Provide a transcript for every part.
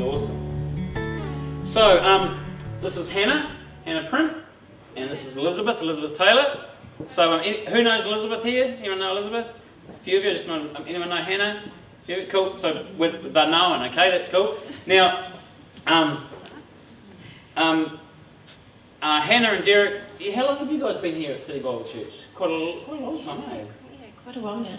awesome. So, this is Hannah Print, and this is Elisabeth Taylor. So, who knows Elisabeth here? Anyone know Elisabeth? A few of you, just know, anyone know Hannah? Yeah, cool. So, they're known, okay, that's cool. Now, Hannah and Derek, how long have you guys been here at City Bible Church? Quite a long time, eh? Yeah, quite a while now.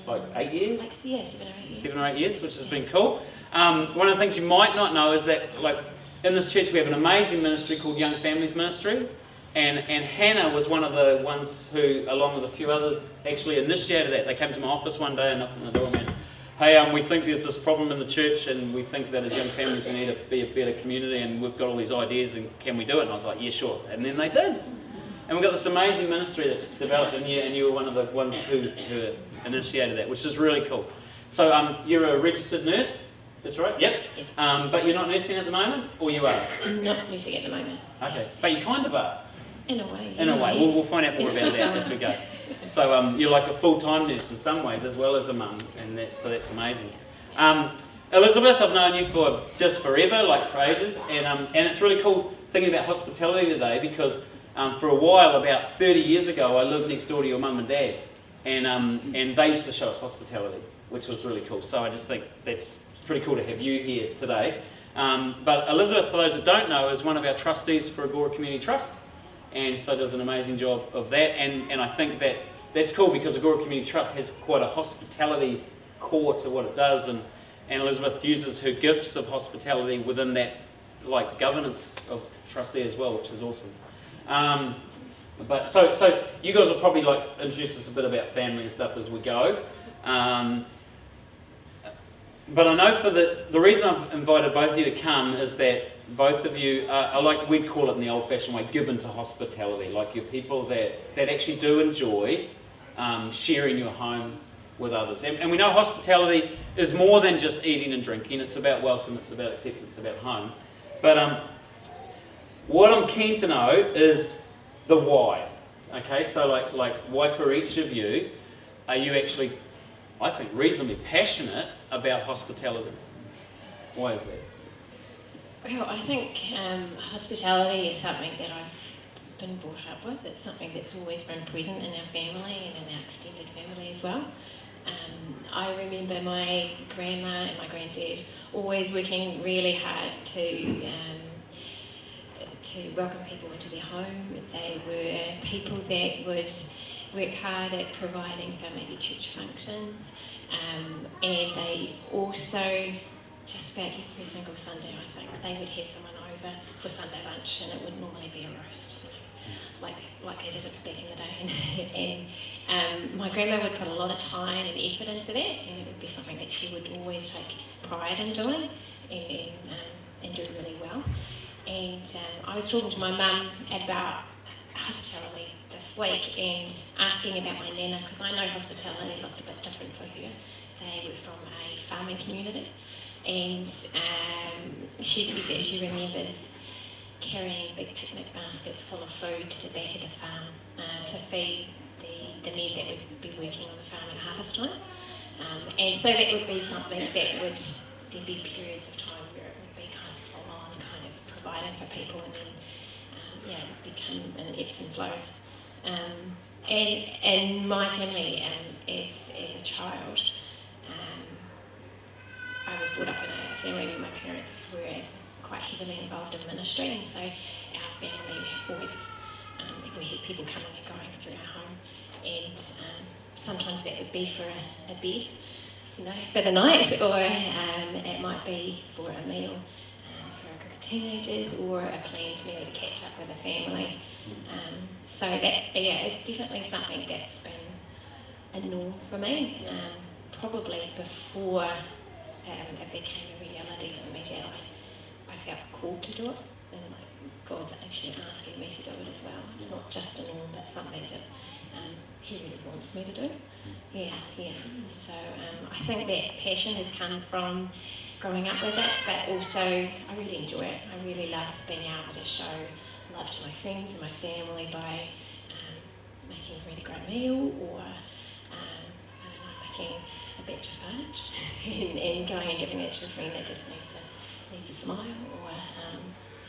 Like 8 years? Like, yeah, 7 or 8 years. 7 or 8 years, which has been cool. One of the things you might not know is that, like, in this church we have an amazing ministry called Young Families Ministry, and Hannah was one of the ones who, along with a few others, actually initiated that. They came to my office one day and knocked on the door and went, hey, we think there's this problem in the church, and we think that as young families we need to be a better community, and we've got all these ideas, and can we do it? And I was like, yeah, sure. And then they did. And we've got this amazing ministry that's developed in here, and you were one of the ones who initiated that, which is really cool. So you're a registered nurse, that's right? Yep. Yes. But you're not nursing at the moment, or you are? Not nursing at the moment. Okay, but you kind of are. In a way. In a way. We'll find out more about that as we go. So you're like a full-time nurse in some ways, as well as a mum, and that's amazing. Elisabeth, I've known you for just forever, like for ages, and it's really cool thinking about hospitality today because for a while, about 30 years ago, I lived next door to your mum and dad, and they used to show us hospitality, which was really cool. So I just think that's pretty cool to have you here today. But Elisabeth, for those that don't know, is one of our trustees for Agora Community Trust, and so does an amazing job of that. And I think that's cool because Agora Community Trust has quite a hospitality core to what it does, and Elisabeth uses her gifts of hospitality within that, like, governance of trustee as well, which is awesome. But so you guys will probably like introduce us a bit about family and stuff as we go. But I know for the reason I've invited both of you to come is that both of you are like, we'd call it in the old-fashioned way, given to hospitality. Like, you're people that actually do enjoy sharing your home with others. And we know hospitality is more than just eating and drinking. It's about welcome, it's about acceptance, it's about home. But what I'm keen to know is the why. Okay, so like why for each of you are you actually, I think, reasonably passionate about hospitality? Why is that? Well, I think hospitality is something that I've been brought up with. It's something that's always been present in our family and in our extended family as well. I remember my grandma and my granddad always working really hard to welcome people into their home. They were people that would work hard at providing for maybe church functions, and they also, just about every single Sunday, I think, they would have someone over for Sunday lunch, and it would normally be a roast, like they did it back in the day. And my grandma would put a lot of time and effort into that, and it would be something that she would always take pride in doing and do really well. And I was talking to my mum about hospitality this week and asking about my nana, because I know hospitality looked a bit different for her. They were from a farming community, and she said that she remembers carrying big picnic baskets full of food to the back of the farm to feed the men that would be working on the farm at harvest time. And so that would be something that there'd be periods of time where it would be kind of full on, kind of providing for people, and then it would become an ebbs and flows. And my family, as a child, I was brought up in a family where my parents were quite heavily involved in ministry, and so our family always, we had people coming and going through our home, and sometimes that would be for a bed, for the night, or it might be for a meal for a group of teenagers, or a planned meal to catch up with a family. So that, it's definitely something that's been a norm for me, probably before it became a reality for me that I felt called to do it, and God's actually asking me to do it as well. It's not just a norm, but something that He really wants me to do. Yeah. So I think that passion has come from growing up with it, but also I really enjoy it. I really love being able to show love to my friends and my family by making a really great meal, or making a batch of lunch and going and giving it to a friend that just needs needs a smile, or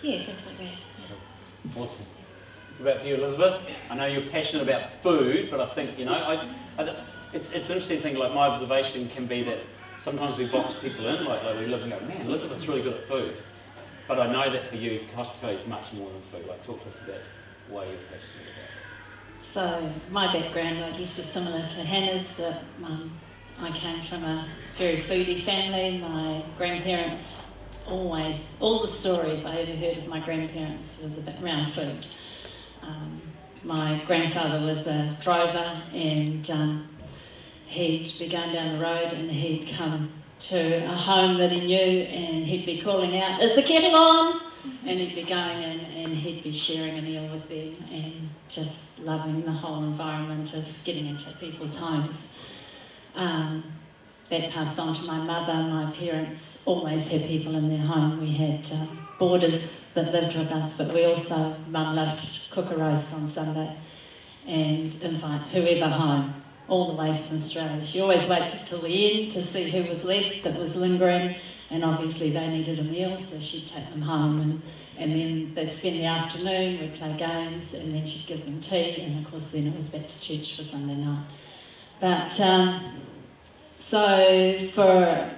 things like that. Yeah. Awesome. What about for you, Elisabeth? I know you're passionate about food, but I think, it's an interesting thing, like my observation can be that sometimes we box people in, like we look and go, man, Elisabeth's really good at food. But I know that for you, hospitality is much more than food. Like, talk to us about why you're passionate about it. So my background, I guess, is similar to Hannah's. That I came from a very foodie family. My grandparents always, all the stories I ever heard of my grandparents was around food. My grandfather was a drover, and he'd be going down the road and he'd come to a home that he knew, and he'd be calling out, "Is the kettle on?" And he'd be going in and he'd be sharing a meal with them and just loving the whole environment of getting into people's homes. That passed on to my mother. My parents always had people in their home. We had boarders that lived with us, but we also, Mum loved to cook a roast on Sunday and invite whoever home, all the waifs in Australia. She always waited till the end to see who was left that was lingering, and obviously they needed a meal, so she'd take them home, and then they'd spend the afternoon, we'd play games, and then she'd give them tea, and of course then it was back to church for Sunday night. But so for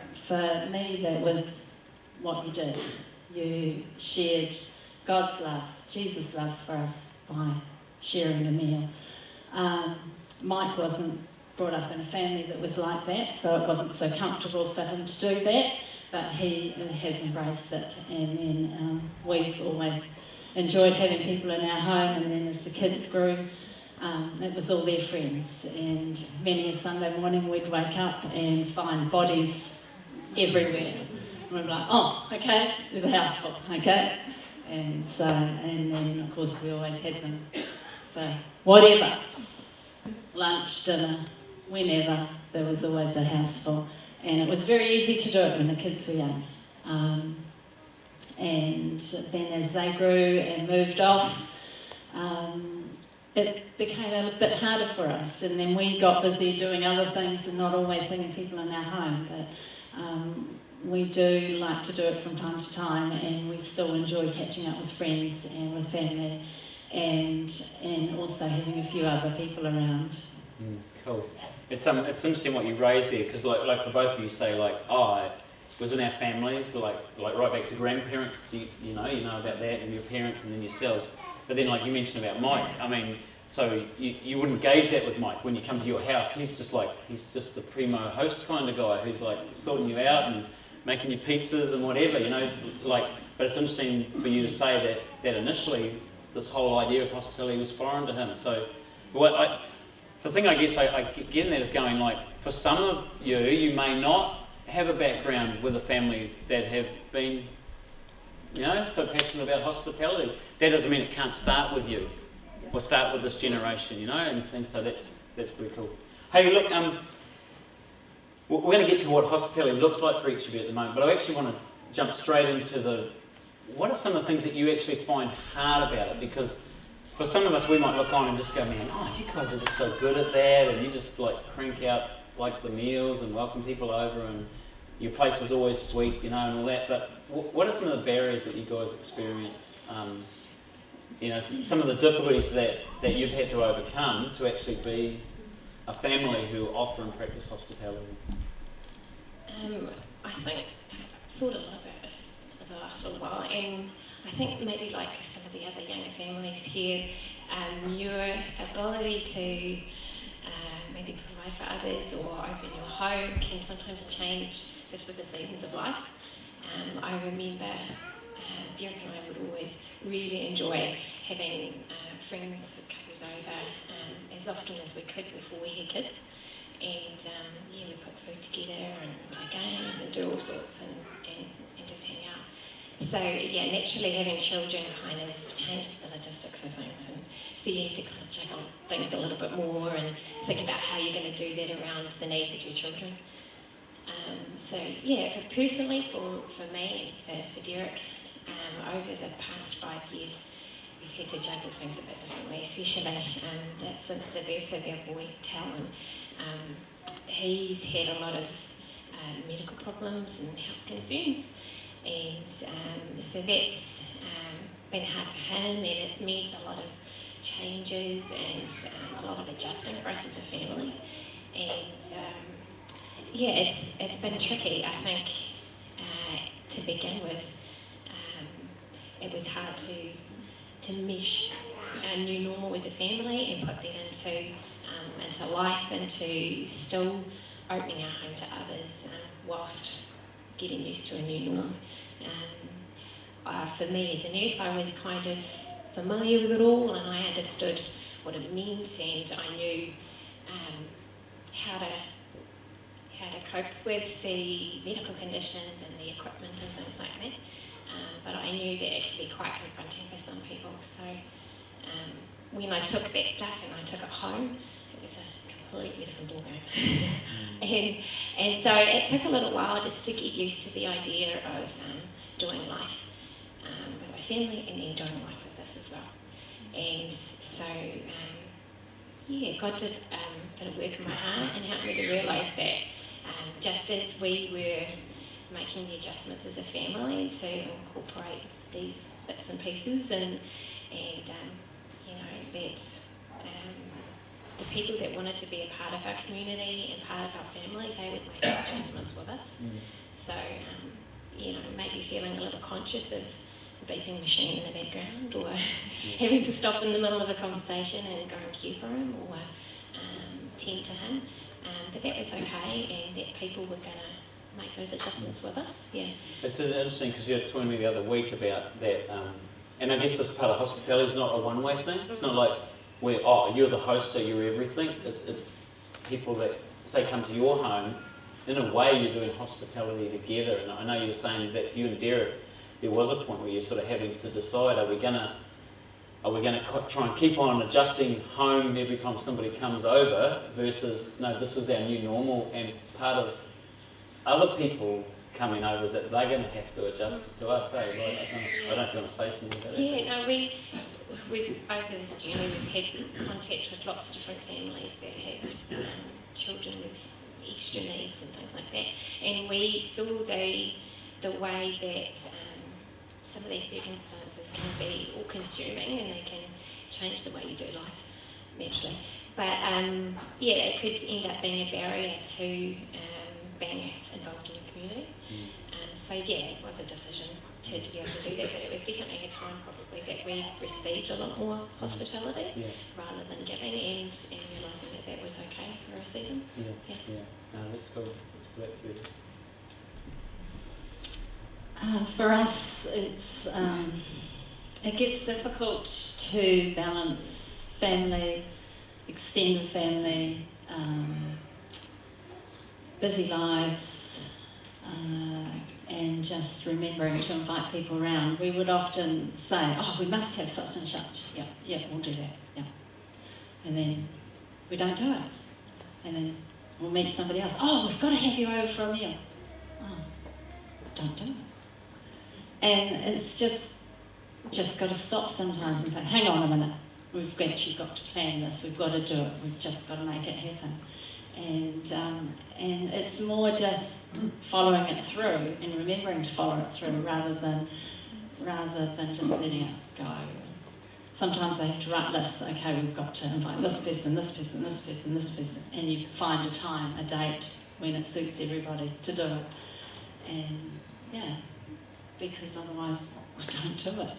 me, that was what you did. You shared God's love, Jesus' love for us by sharing a meal. Mike wasn't brought up in a family that was like that, so it wasn't so comfortable for him to do that, but he has embraced it. And then we've always enjoyed having people in our home, and then as the kids grew, it was all their friends. And many a Sunday morning we'd wake up and find bodies everywhere. And we'd be like, oh, okay, there's a house full, okay? And so, and then of course we always had them for whatever. Lunch, dinner, whenever, there was always a house full. And it was very easy to do it when the kids were young. And then as they grew and moved off, it became a bit harder for us. And then we got busy doing other things and not always having people in our home. But we do like to do it from time to time, and we still enjoy catching up with friends and with family, and also having a few other people around. Cool. It's interesting what you raised there, because like for both of you say it was in our families, like right back to grandparents. You know about that, and your parents, and then yourselves. But then, like you mentioned about Mike, I mean, so you wouldn't gauge that with Mike when you come to your house. He's just the primo host kind of guy who's like sorting you out and making you pizzas and whatever, But it's interesting for you to say that initially this whole idea of hospitality was foreign to him. So, the thing I guess I get in that is going for some of you may not have a background with a family that have been, so passionate about hospitality. That doesn't mean it can't start with you, or start with this generation, and so that's pretty cool. Hey, look, we're going to get to what hospitality looks like for each of you at the moment, but I actually want to jump straight into what are some of the things that you actually find hard about it? Because for some of us, we might look on and just go, man, you guys are just so good at that, and you just crank out the meals and welcome people over, and your place is always sweet, and all that. But what are some of the barriers that you guys experience? Some of the difficulties that you've had to overcome to actually be a family who offer and practice hospitality. I think I've thought a lot about this over the last little while, and I think maybe like some of the other younger families here, your ability to maybe provide for others or open your home can sometimes change just with the seasons of life. I remember Derek and I would always really enjoy having friends, couples over as often as we could before we had kids. And we put food together and play games and do all sorts and just hang out. So naturally having children kind of changes the logistics of things, and so you have to kind of juggle things a little bit more and think about how you're going to do that around the needs of your children. Personally for me and for Derek, over the past 5 years, we've had to juggle things a bit differently, especially that since the birth of our boy, Talon. He's had a lot of medical problems and health concerns, And so that's been hard for him, and it's meant a lot of changes and a lot of adjusting for us as a family. And it's been tricky, I think, to begin with. It was hard to mesh a new normal as a family and put that into life, into still opening our home to others whilst getting used to a new norm. For me as a nurse, I was kind of familiar with it all, and I understood what it meant, and I knew how to cope with the medical conditions and the equipment and things like that. But I knew that it could be quite confronting for some people. So when I took that stuff and I took it home, it was a completely different ballgame. and so it took a little while just to get used to the idea of doing life with my family and then doing life with this as well. And so, God did a bit of work in my heart and helped me to realise that just as we were making the adjustments as a family to incorporate these bits and pieces, and that the people that wanted to be a part of our community and part of our family, they would make adjustments with us. So, maybe feeling a little conscious of the beeping machine in the background, or having to stop in the middle of a conversation and go and care for him, or tend to him, but that was okay, and that people were going to make those adjustments with us. Yeah. It's interesting because you were telling me the other week about that, and I guess this part of hospitality is not a one-way thing. It's not like you're the host, so you're everything. It's people that say come to your home. In a way, you're doing hospitality together. And I know you were saying that for you and Derek, there was a point where you're sort of having to decide: are we gonna try and keep on adjusting home every time somebody comes over, versus no, this is our new normal, and part of other people coming over is that they're going to have to adjust to us. I don't know if you want to say something about that. Yeah, no, we've over this journey we've had contact with lots of different families that have children with extra needs and things like that, and we saw the way that some of these circumstances can be all-consuming, and they can change the way you do life naturally. But it could end up being a barrier to being involved in a community. It was a decision to be able to do that, but it was definitely a time probably that we received a lot more hospitality rather than giving, and realising that was okay for a season. Yeah. No, that's cool. That's great for you. For us, it gets difficult to balance family, extended family, busy lives, and just remembering to invite people around. We would often say, we must have such and such. Yeah, we'll do that. Yeah. And then we don't do it. And then we'll meet somebody else. We've got to have you over for a meal. Don't do it. And it's just got to stop sometimes and think, hang on a minute, we've actually got to plan this, we've got to do it, we've just got to make it happen. And it's more just following it through and remembering to follow it through rather than just letting it go. Sometimes they have to write lists. Okay, we've got to invite this person, this person, this person, this person, and you find a time, a date when it suits everybody to do it. And because otherwise I don't do it.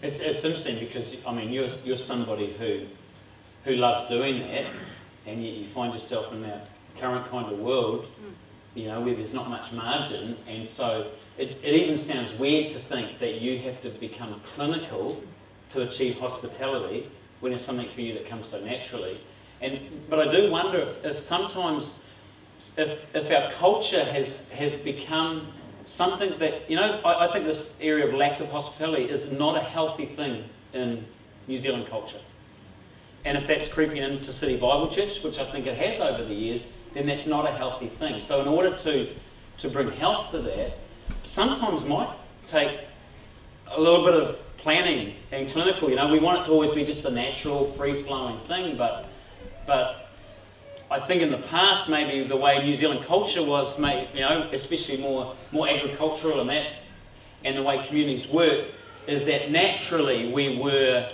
It's interesting because you're somebody who loves doing that, and yet you find yourself in that current kind of world, where there's not much margin, and so it even sounds weird to think that you have to become clinical to achieve hospitality when it's something for you that comes so naturally. But I do wonder if sometimes if our culture has become something that, I think this area of lack of hospitality is not a healthy thing in New Zealand culture. And if that's creeping into City Bible Church, which I think it has over the years, then that's not a healthy thing. So in order to bring health to that, sometimes might take a little bit of planning and clinical. We want it to always be just a natural, free-flowing thing, but I think in the past, maybe the way New Zealand culture was, especially more agricultural and and the way communities work is that naturally we were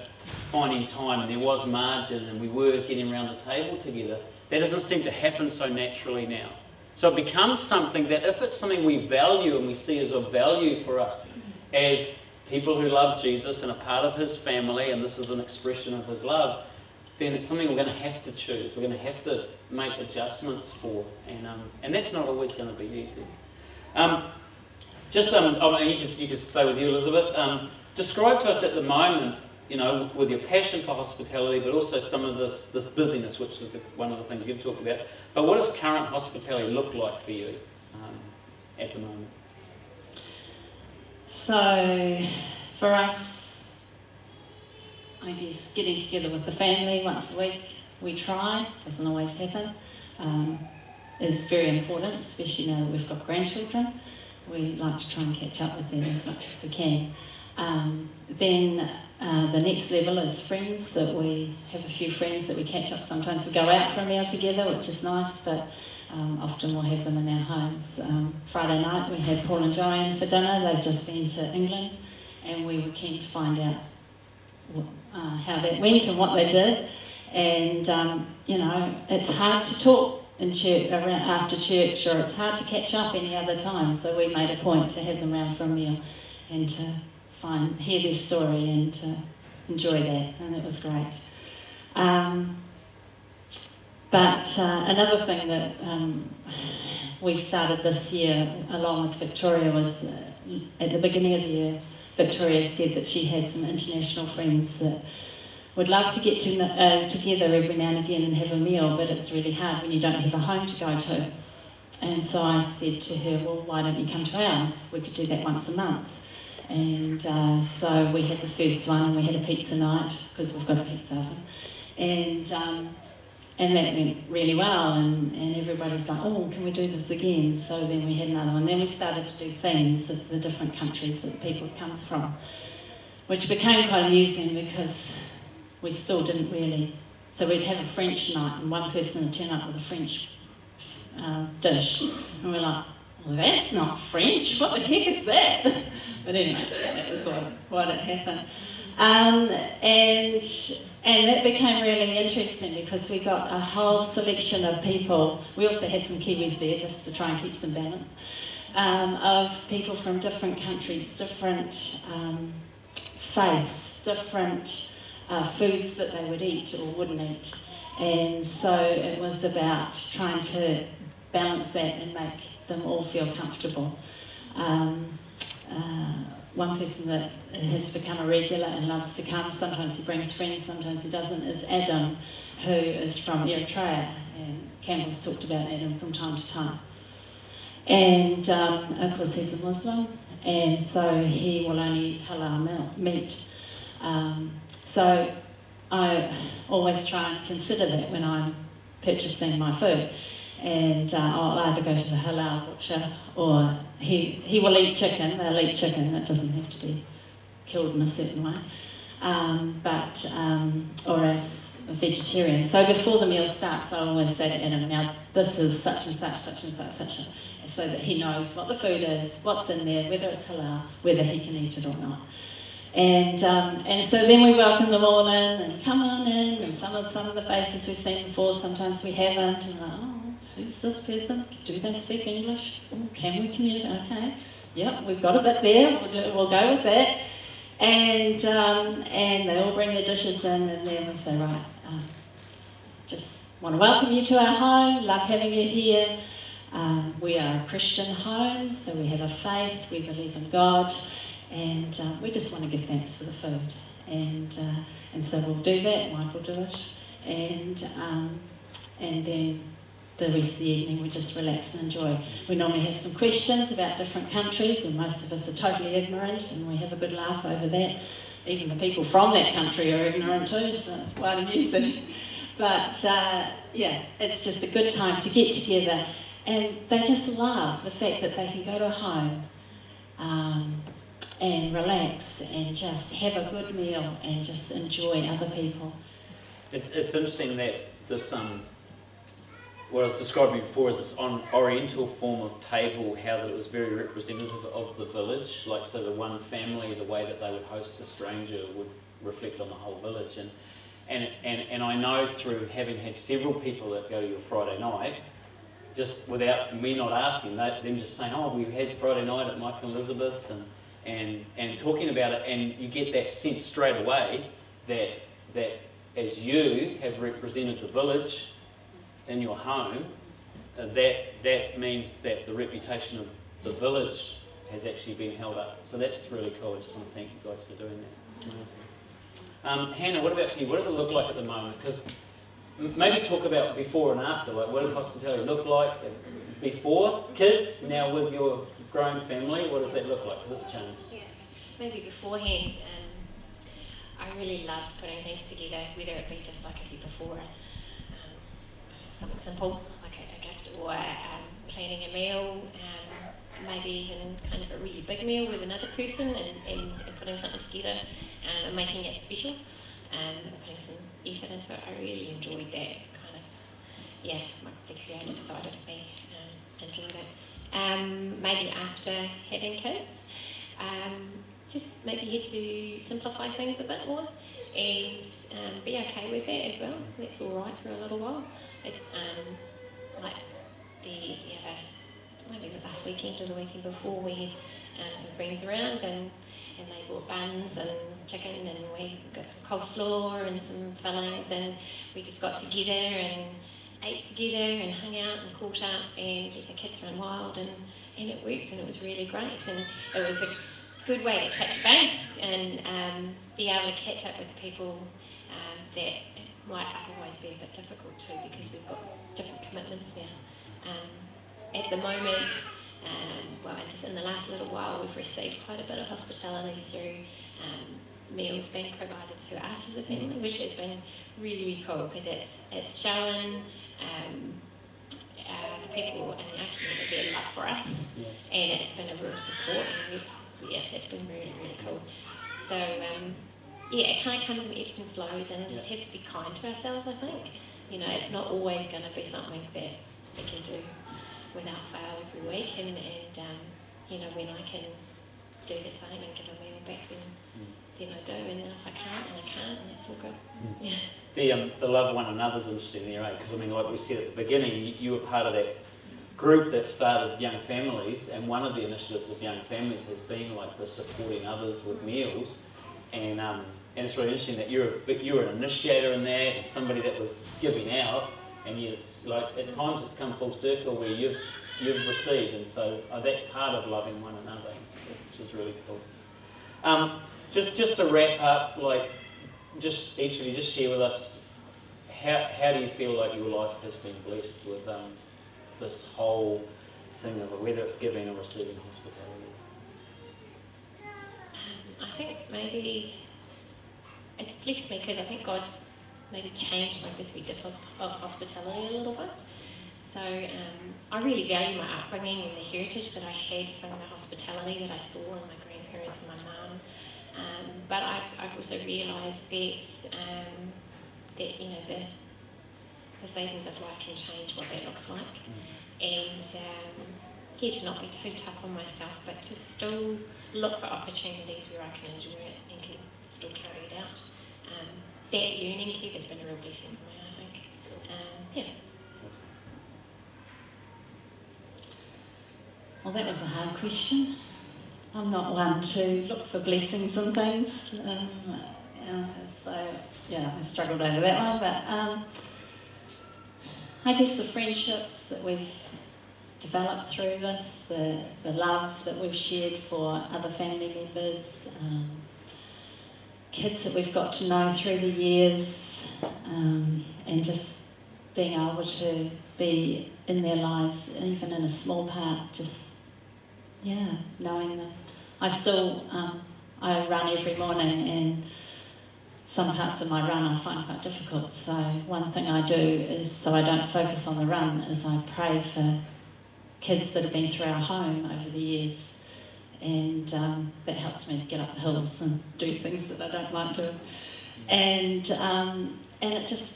finding time and there was margin and we were getting around the table together. That doesn't seem to happen so naturally now. So it becomes something that if it's something we value and we see as of value for us as people who love Jesus and are part of his family, and this is an expression of his love, then it's something we're going to have to choose. We're going to have to make adjustments for, and that's not always going to be easy. And you can stay with you, Elisabeth. Describe to us at the moment, with your passion for hospitality, but also some of this busyness, which is one of the things you've talked about. But what does current hospitality look like for you at the moment? So, for us, I guess getting together with the family once a week, we try, doesn't always happen, is very important, especially now that we've got grandchildren. We like to try and catch up with them as much as we can. Then the next level is friends, that we have a few friends that we catch up. Sometimes we go out for a meal together, which is nice, but often we'll have them in our homes. Friday night we had Paul and Joanne for dinner. They've just been to England, and we were keen to find out how that went and what they did. And it's hard to talk in church after church, or it's hard to catch up any other time. So we made a point to have them round for a meal and to hear their story and to enjoy that, and it was great. But another thing that we started this year along with Victoria was at the beginning of the year, Victoria said that she had some international friends that would love to get together every now and again and have a meal, but it's really hard when you don't have a home to go to. And so I said to her, well, why don't you come to ours? We could do that once a month. And so we had the first one, and we had a pizza night, because we've got a pizza oven. And that went really well, and everybody's like, oh, can we do this again? So then we had another one. Then we started to do themes of the different countries that people come from, which became quite amusing because we still didn't really. So we'd have a French night, and one person would turn up with a French dish, and we're like, well, that's not French, what the heck is that? But anyway, that was what had happened. And that became really interesting because we got a whole selection of people. We also had some Kiwis there just to try and keep some balance, of people from different countries, different faiths, different foods that they would eat or wouldn't eat. And so it was about trying to balance that and make them all feel comfortable. One person that has become a regular and loves to come, sometimes he brings friends, sometimes he doesn't, is Adam, who is from Eritrea, and Campbell's talked about Adam from time to time. And of course he's a Muslim, and so he will only eat halal meat. So I always try and consider that when I'm purchasing my food. And I'll either go to the halal butcher, or he will eat chicken. They'll eat chicken. It doesn't have to be killed in a certain way, or as a vegetarian. So before the meal starts, I always say to Adam, now this is such and such, such and such, such, so that he knows what the food is, what's in there, whether it's halal, whether he can eat it or not. And so then we welcome them all in, and come on in, and some of the faces we've seen before, sometimes we haven't, and like, oh, who's this person? Do they speak English? Oh, can we communicate? Okay, yep, we've got a bit there, we'll go with that. And they all bring their dishes in, and then we say, right, just want to welcome you to our home, love having you here. We are a Christian home, so we have a faith, we believe in God, and we just want to give thanks for the food. And so we'll do that, Mike will do it, and then the rest of the evening we just relax and enjoy. We normally have some questions about different countries, and most of us are totally ignorant, and we have a good laugh over that. Even the people from that country are ignorant too, so it's quite amusing. But yeah, it's just a good time to get together, and they just love the fact that they can go to a home and relax and just have a good meal and just enjoy other people. It's interesting that this what I was describing before is this oriental form of table, how that it was very representative of the village. Like, so the one family, the way that they would host a stranger would reflect on the whole village. And I know through having had several people that go to your Friday night, just without me not asking, them just saying, oh, we had Friday night at Mike and Elisabeth's, and talking about it, and you get that sense straight away that as you have represented the village in your home, that means that the reputation of the village has actually been held up. So that's really cool. I just want to thank you guys for doing that. It's amazing. Hannah, what about for you? What does it look like at the moment? Because maybe talk about before and after. Like, what did hospitality look like before kids? Now with your grown family, what does that look like? Because it's changed. Yeah, maybe beforehand, I really loved putting things together, whether it be just like I said before, something simple like a gift, or planning a meal, maybe even kind of a really big meal with another person, and putting something together and making it special, and putting some effort into it. I really enjoyed that kind of, the creative side of me, enjoyed it. Maybe after having kids, just maybe had to simplify things a bit more and be okay with that as well. That's all right for a little while. It, like maybe it was last weekend or the weekend before, we had some friends around and they bought buns and chicken, and we got some coleslaw and some fillings, and we just got together and ate together and hung out and caught up and let the kids run wild, and it worked, and it was really great, and it was a good way to touch base and be able to catch up with the people that might otherwise be a bit difficult too, because we've got different commitments now. At the moment, just in the last little while, we've received quite a bit of hospitality through meals being provided to us as a family, which has been really cool, because it's showing the people in our community their love for us, and it's been a real support, and it's been really, really cool. So it kind of comes in ebbs and flows, and just have to be kind to ourselves, I think. You know, it's not always going to be something that we can do without fail every week, and when I can do the same and get a meal back, then I do, and then if I can't, and that's all good. Yeah. The love one another's interesting there, right? Because I mean, like we said at the beginning, you were part of that group that started Young Families, and one of the initiatives of Young Families has been like the supporting others with meals, and it's really interesting that you're an initiator in that, and somebody that was giving out, and yet it's like at times it's come full circle where you've received, and so that's part of loving one another, which is really cool. Just to wrap up, like just each of you just share with us how do you feel like your life has been blessed with this whole thing of whether it's giving or receiving hospitality? I think maybe it's blessed me because I think God's maybe changed my perspective of hospitality a little bit. So I really value my upbringing and the heritage that I had from the hospitality that I saw in my grandparents and my mum. But I've also realised that the seasons of life can change what that looks like, and to not be too tough on myself, but to still look for opportunities where I can enjoy it and can still carry it out. That learning curve has been a real blessing for me, I think. Well, that was a hard question. I'm not one to look for blessings and things, I struggled over that one, but I guess the friendships that we've developed through this, the love that we've shared for other family members, kids that we've got to know through the years, and just being able to be in their lives, even in a small part, just knowing them. I run every morning, and some parts of my run I find quite difficult. So one thing I do is, so I don't focus on the run, is I pray for kids that have been through our home over the years, and that helps me to get up the hills and do things that I don't like doing. And it just,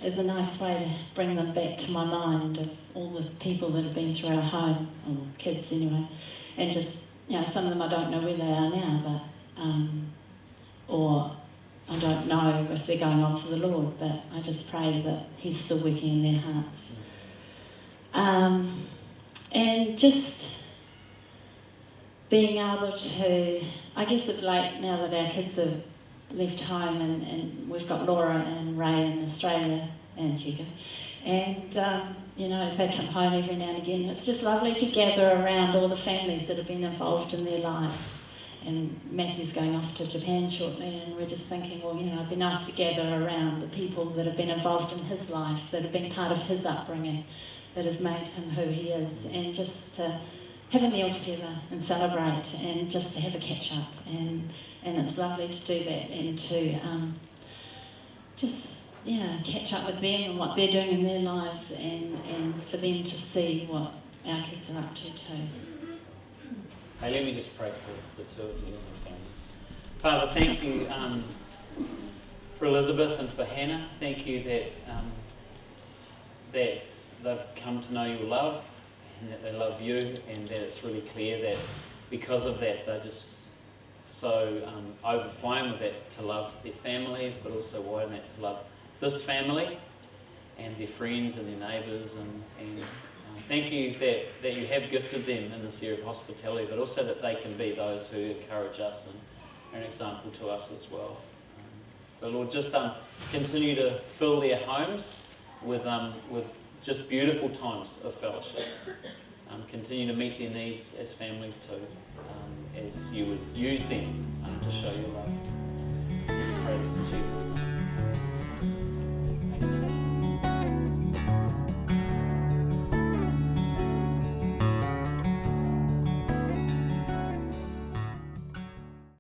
is a nice way to bring them back to my mind of all the people that have been through our home, or kids anyway, and just, some of them I don't know where they are now, but, or I don't know if they're going on for the Lord, but I just pray that He's still working in their hearts. And just being able to, I guess of late, now that our kids have left home and we've got Laura and Ray in Australia and Hugo, and they come home every now and again. It's just lovely to gather around all the families that have been involved in their lives. And Matthew's going off to Japan shortly, and we're just thinking, well, it'd be nice to gather around the people that have been involved in his life, that have been part of his upbringing, that have made him who he is, and just to have a meal together and celebrate, and just to have a catch up, and it's lovely to do that, and to catch up with them and what they're doing in their lives, and for them to see what our kids are up to too. Hey, let me just pray for the two of you and your families. Father, thank you for Elisabeth and for Hannah. Thank you that that they've come to know your love, and that they love you, and that it's really clear that because of that they're just so overflowing with that to love their families, but also wider than that to love this family and their friends and their neighbours, and thank you that you have gifted them in this area of hospitality, but also that they can be those who encourage us and are an example to us as well. So Lord, just continue to fill their homes with just beautiful times of fellowship. Continue to meet their needs as families too, as you would use them to show your love. We pray this in Jesus' name.